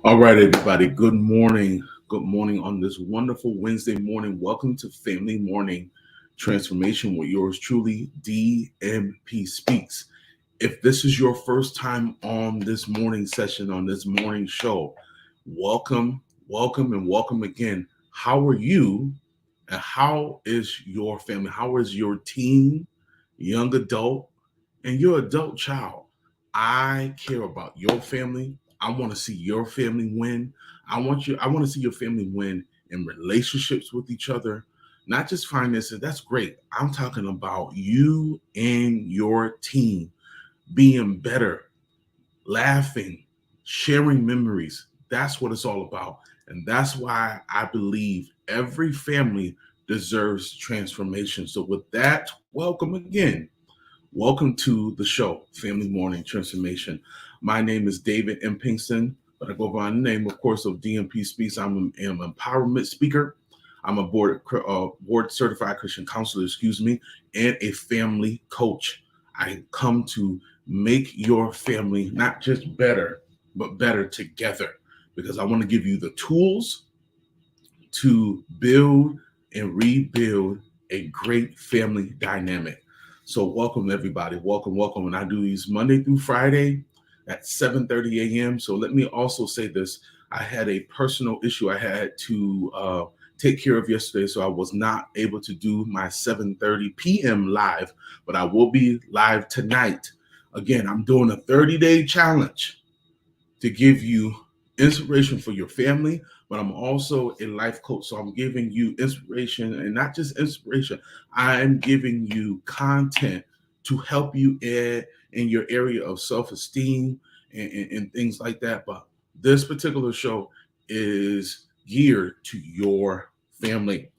All right, everybody. Good morning. Good morning on this wonderful Wednesday morning. Welcome to Family Morning Transformation with yours truly, DMP Speaks. If this is your first time on this morning session, on this morning show, welcome, welcome, and welcome again. How are you? And how is your family? How is your teen, young adult, and your adult child? I care about your family. I want to see your family win. I want to see your family win in relationships with each other, not just finances. That's great. I'm talking about you and your team being better, laughing, sharing memories. That's what it's all about. And that's why I believe every family deserves transformation. So, with that, welcome again. Welcome to the show, Family Morning Transformation. My name is David M. Pinkston, but I go by the name, of course, of DMP Speaks. I'm an empowerment speaker. I'm a board certified Christian counselor, and a family coach. I come to make your family not just better, but better together, because I want to give you the tools to build and rebuild a great family dynamic. So welcome everybody. Welcome. And I do these Monday through Friday at 7:30 a.m. So let me also say this. I had a personal issue I had to take care of yesterday, so I was not able to do my 7:30 p.m. live, but I will be live tonight. Again, I'm doing a 30-day challenge to give you inspiration for your family, but I'm also a life coach. So I'm giving you inspiration, and not just inspiration, I'm giving you content to help you in your area of self-esteem and things like that. But this particular show is geared to your family.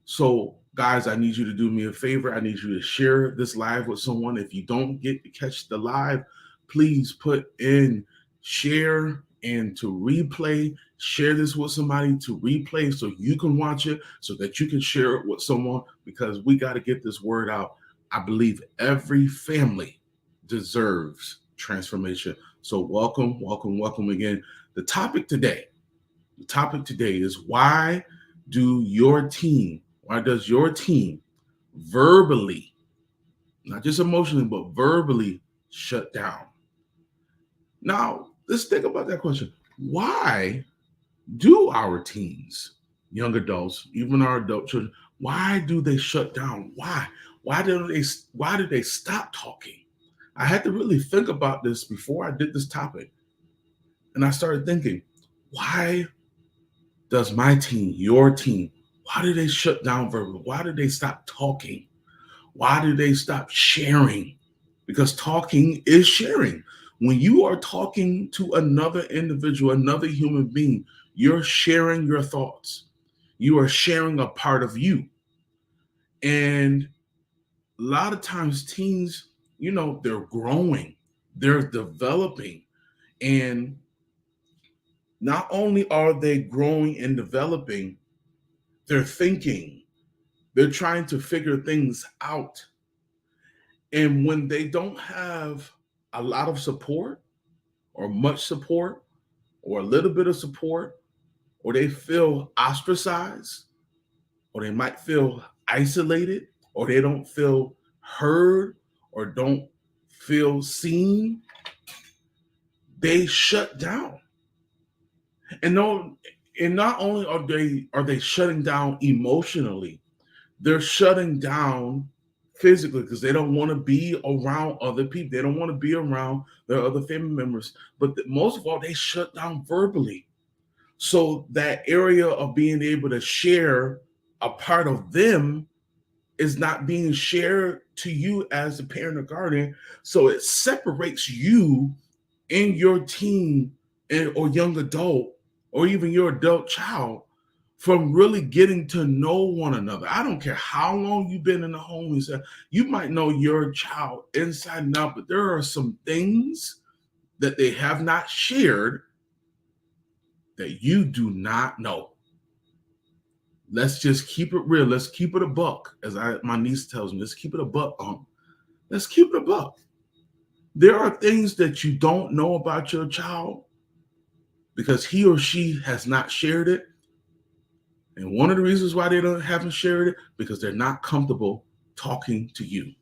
So, guys, I need you to do me a favor. I need you to share this live with someone. If you don't get to catch the live, please put in share and to replay. Share this with somebody to replay so you can watch it, so that you can share it with someone, because we got to get this word out. I believe every family deserves transformation. So welcome again. The topic today is why does your team verbally, not just emotionally, but verbally shut down? Now, let's think about that question. Why do our teens, young adults, even our adult children, why do they shut down? Why? Why do they stop talking? I had to really think about this before I did this topic. And I started thinking, why does my team, your team, why do they shut down verbally? Why do they stop talking? Why do they stop sharing? Because talking is sharing. When you are talking to another individual, another human being, you're sharing your thoughts. You are sharing a part of you. And a lot of times teens, they're growing, they're developing. And not only are they growing and developing, they're thinking, they're trying to figure things out. And when they don't have a lot of support, or much support, or a little bit of support, or they feel ostracized, or they might feel isolated, or they don't feel heard, or don't feel seen, they shut down. And no, and not only are they shutting down emotionally, they're shutting down physically, because they don't want to be around other people. They don't want to be around their other family members. But most of all, they shut down verbally. So that area of being able to share a part of them is not being shared to you as a parent or guardian. So it separates you and your teen or young adult, or even your adult child, from really getting to know one another. I don't care how long you've been in the home. You might know your child inside and out, but there are some things that they have not shared that you do not know. Let's just keep it real. Let's keep it a buck, as my niece tells me. Let's keep it a buck. Let's keep it a buck. There are things that you don't know about your child because he or she has not shared it. And one of the reasons why they haven't shared it, because they're not comfortable talking to you.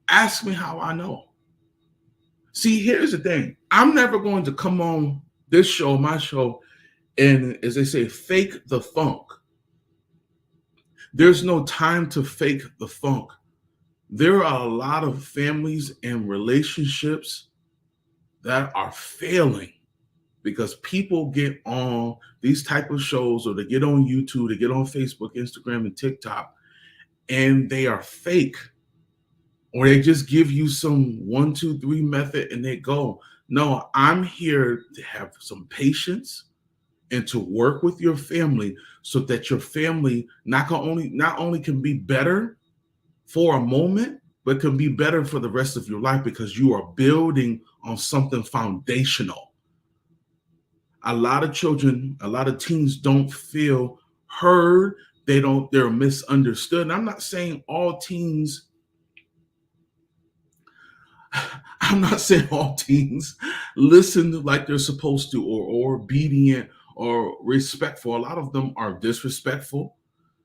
Ask me how I know. See, here's the thing. I'm never going to come on this show, my show, and as they say, fake the funk. There's no time to fake the funk. There are a lot of families and relationships that are failing because people get on these type of shows, or they get on YouTube, they get on Facebook, Instagram, and TikTok, and they are fake. Or they just give you some 1, 2, 3 method and they go. No, I'm here to have some patience and to work with your family so that your family not only can be better for a moment, but can be better for the rest of your life, because you are building on something foundational. A lot of children, a lot of teens don't feel heard. They're misunderstood. And I'm not saying all teens listen like they're supposed to, or obedient or respectful. A lot of them are disrespectful.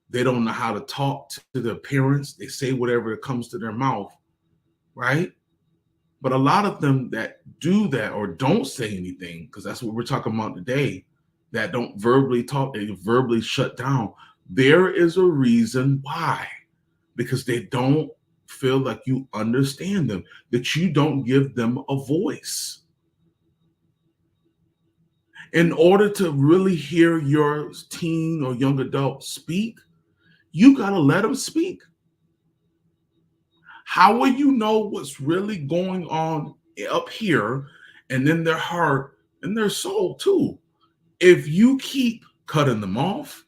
They don't know how to talk to their parents. They say whatever comes to their mouth, right? But a lot of them that do that or don't say anything, because that's what we're talking about today, that don't verbally talk, they verbally shut down. There is a reason why, because they don't feel like you understand them, that you don't give them a voice. In order to really hear your teen or young adult speak, you got to let them speak. How will you know what's really going on up here and in their heart and their soul too? If you keep cutting them off,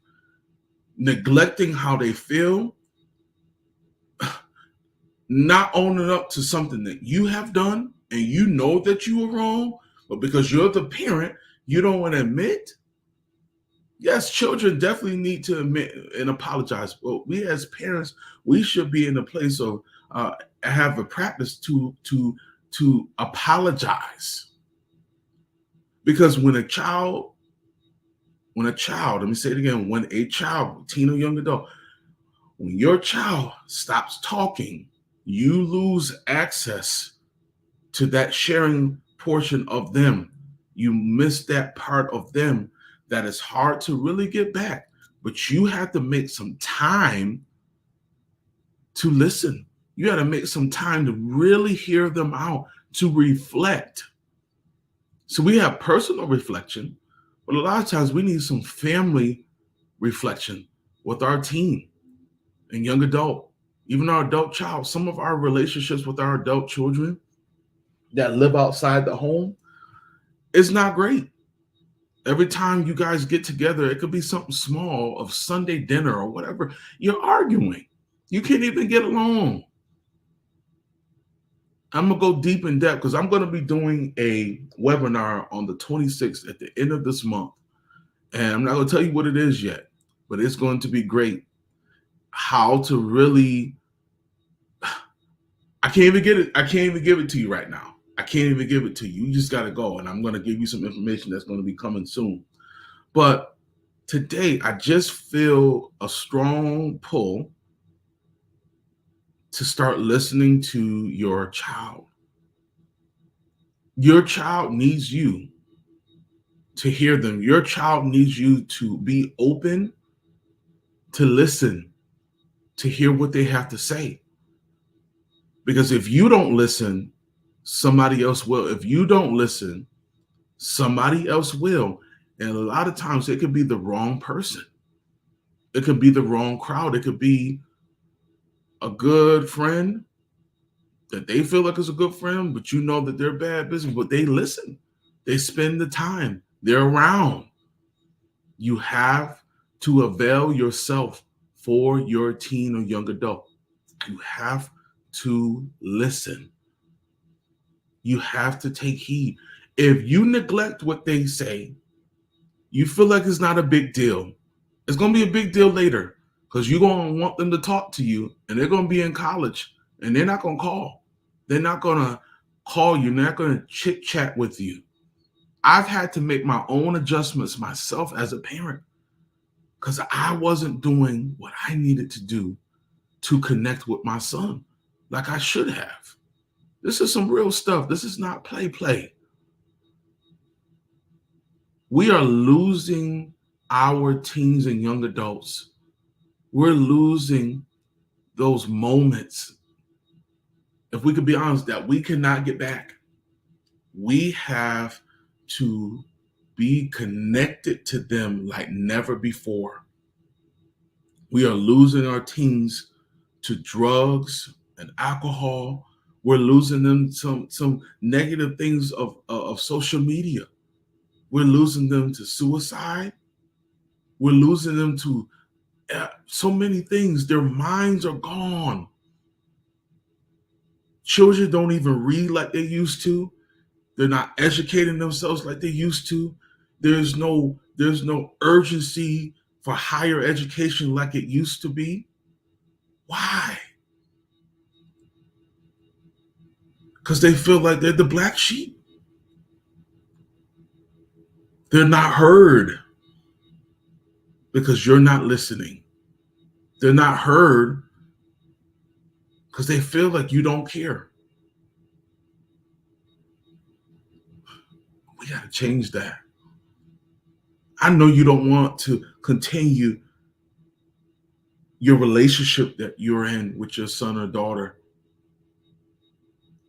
neglecting how they feel, not owning up to something that you have done and you know that you were wrong, but because you're the parent, you don't want to admit. Yes, children definitely need to admit and apologize. But we as parents, we should be in a place of have a practice to apologize. Because when a child, let me say it again, when a child, teen or young adult, when your child stops talking, you lose access to that sharing portion of them. You miss that part of them that is hard to really get back. But you have to make some time to listen. You got to make some time to really hear them out, to reflect. So we have personal reflection, but a lot of times we need some family reflection with our teen and young adult, even our adult child. Some of our relationships with our adult children that live outside the home is not great. Every time you guys get together, it could be something small of Sunday dinner or whatever, you're arguing. You can't even get along. I'm going to go deep in depth because I'm going to be doing a webinar on the 26th at the end of this month. And I'm not going to tell you what it is yet, but it's going to be great. How to really, I can't even give it to you right now. I can't even give it to you. You just got to go. And I'm going to give you some information that's going to be coming soon. But today, I just feel a strong pull to start listening to your child. Your child needs you to hear them. Your child needs you to be open to listen, to hear what they have to say. Because if you don't listen, somebody else will. If you don't listen, somebody else will. And a lot of times it could be the wrong person. It could be the wrong crowd. It could be a good friend that they feel like is a good friend, but you know that they're bad business, but they listen. They spend the time. They're around. You have to avail yourself for your teen or young adult. You have to listen. You have to take heed. If you neglect what they say, you feel like it's not a big deal. It's going to be a big deal later because you're going to want them to talk to you, and they're going to be in college, and they're not going to call. They're not going to call you. They're not going to chit-chat with you. I've had to make my own adjustments myself as a parent because I wasn't doing what I needed to do to connect with my son like I should have. This is some real stuff. This is not play. We are losing our teens and young adults. We're losing those moments, if we could be honest, that we cannot get back. We have to be connected to them like never before. We are losing our teens to drugs and alcohol. We're losing them some negative things of social media. We're losing them to suicide. We're losing them to so many things. Their minds are gone. Children don't even read like they used to. They're not educating themselves like they used to. There's no urgency for higher education like it used to be. Why? Because they feel like they're the black sheep. They're not heard because you're not listening. They're not heard because they feel like you don't care. We got to change that. I know you don't want to continue your relationship that you're in with your son or daughter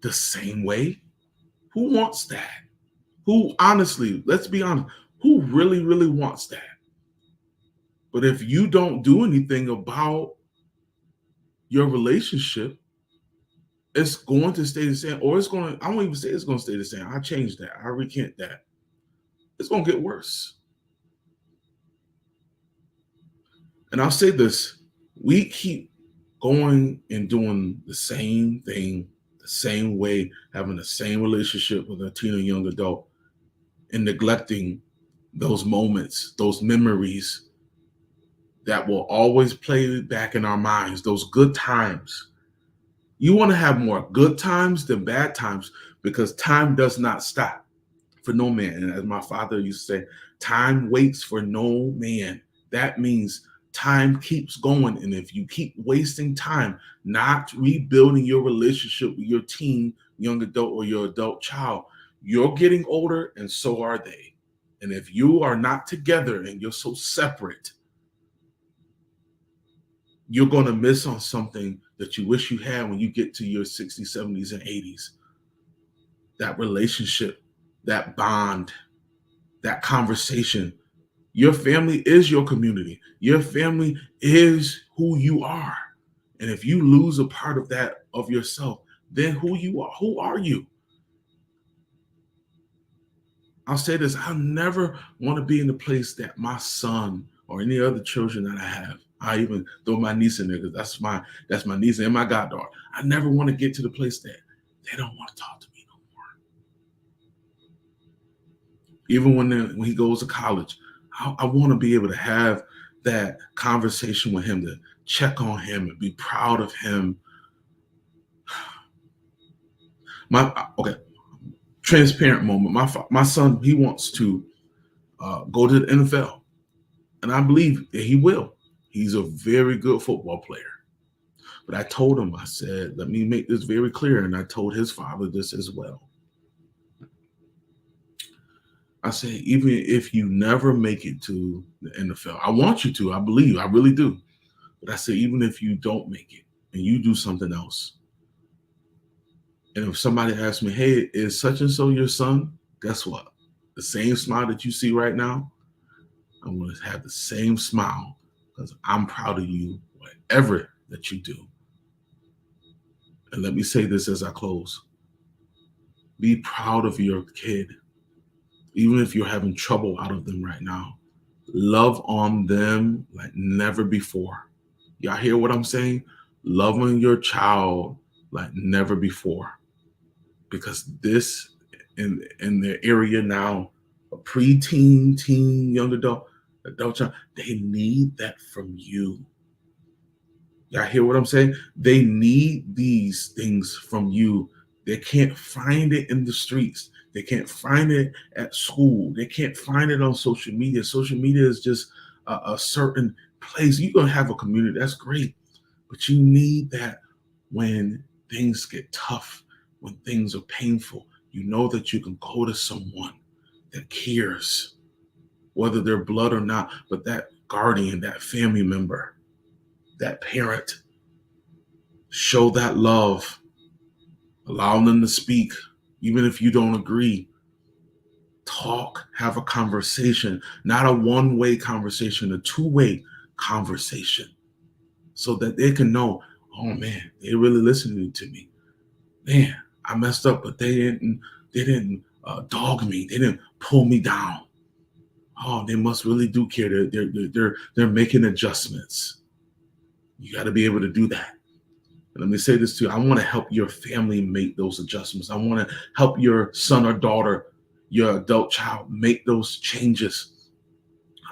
the same way. Who wants that? Who, honestly, let's be honest, who really, really wants that? But if you don't do anything about your relationship, it's going to stay the same, or it's going to, I won't even say it's going to stay the same. I change that. I recant that. It's going to get worse. And I'll say this, we keep going and doing the same thing, the same way, having the same relationship with a teen or young adult, and neglecting those moments, those memories that will always play back in our minds, those good times. You want to have more good times than bad times because time does not stop for no man. And as my father used to say, time waits for no man. That means time keeps going. And if you keep wasting time not rebuilding your relationship with your teen, young adult, or your adult child, you're getting older and so are they. And if you are not together and you're so separate, you're going to miss on something that you wish you had when you get to your 60s, 70s, and 80s. That relationship, that bond, that conversation. Your family is your community. Your family is who you are. And if you lose a part of that of yourself, then who are you? I'll say this, I'll never want to be in the place that my son or any other children that I have, I even throw my niece in there because that's my niece and my goddaughter. I never want to get to the place that they don't want to talk to me no more. Even when he goes to college, I want to be able to have that conversation with him, to check on him and be proud of him. Transparent moment. My son, he wants to go to the NFL, and I believe that he will. He's a very good football player. But I told him, I said, let me make this very clear, and I told his father this as well. I said, even if you never make it to the NFL, I want you to, I believe, I really do. But I said, even if you don't make it and you do something else, and if somebody asks me, hey, is such and so your son? Guess what? The same smile that you see right now, I'm going to have the same smile because I'm proud of you, whatever that you do. And let me say this as I close. Be proud of your kid, even if you're having trouble out of them right now. Love on them like never before. Y'all hear what I'm saying? Love on your child like never before. Because this, in their area now, a preteen, teen, young adult child, they need that from you. Y'all hear what I'm saying? They need these things from you They can't find it in the streets. They can't find it at school. They can't find it on social media. Social media is just a certain place. You're going to have a community. That's great. But you need that when things get tough, when things are painful. You know that you can go to someone that cares, whether they're blood or not, but that guardian, that family member, that parent. Show that love. Allow them to speak, even if you don't agree. Talk, have a conversation, not a one-way conversation, a two-way conversation, so that they can know, oh man, they're really listening to me. Man, I messed up, but they didn't dog me. They didn't pull me down. Oh, they must really do care. They're making adjustments. You got to be able to do that. Let me say this too. I want to help your family make those adjustments. I want to help your son or daughter, your adult child, make those changes.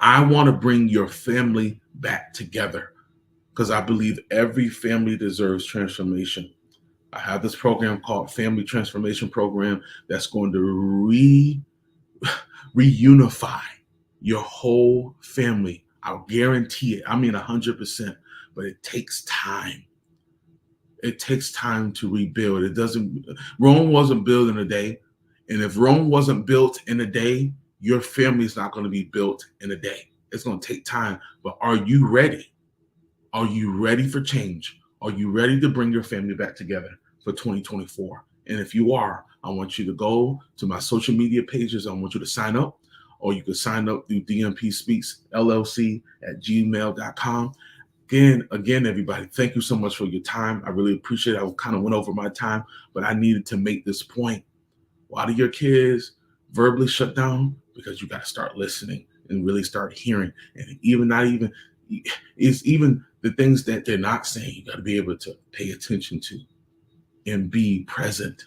I want to bring your family back together because I believe every family deserves transformation. I have this program called Family Transformation Program that's going to reunify your whole family. I'll guarantee it. I mean 100%, but it takes time. It takes time to rebuild. Rome wasn't built in a day. And if Rome wasn't built in a day, your family is not going to be built in a day. It's going to take time. But are you ready? Are you ready for change? Are you ready to bring your family back together for 2024? And if you are, I want you to go to my social media pages. I want you to sign up, or you can sign up through DMP Speaks LLC at gmail.com. Again, everybody, thank you so much for your time. I really appreciate it. I kind of went over my time, but I needed to make this point. Why do your kids verbally shut down? Because you got to start listening and really start hearing. And it's even the things that they're not saying, you got to be able to pay attention to and be present.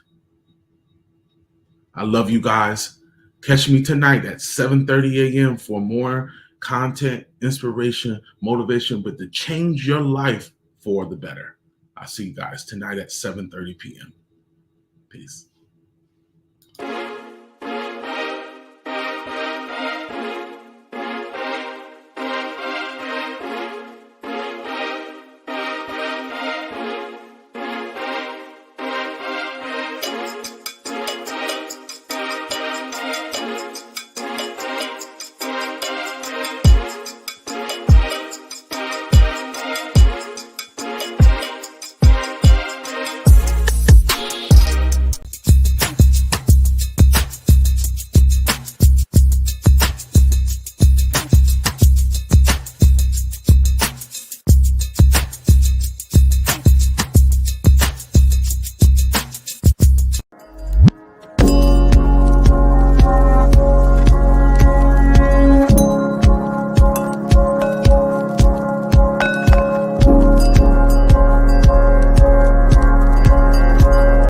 I love you guys. Catch me tonight at 7:30 a.m. for more content, inspiration, motivation, but to change your life for the better. I'll see you guys tonight at 7:30 p.m. Peace.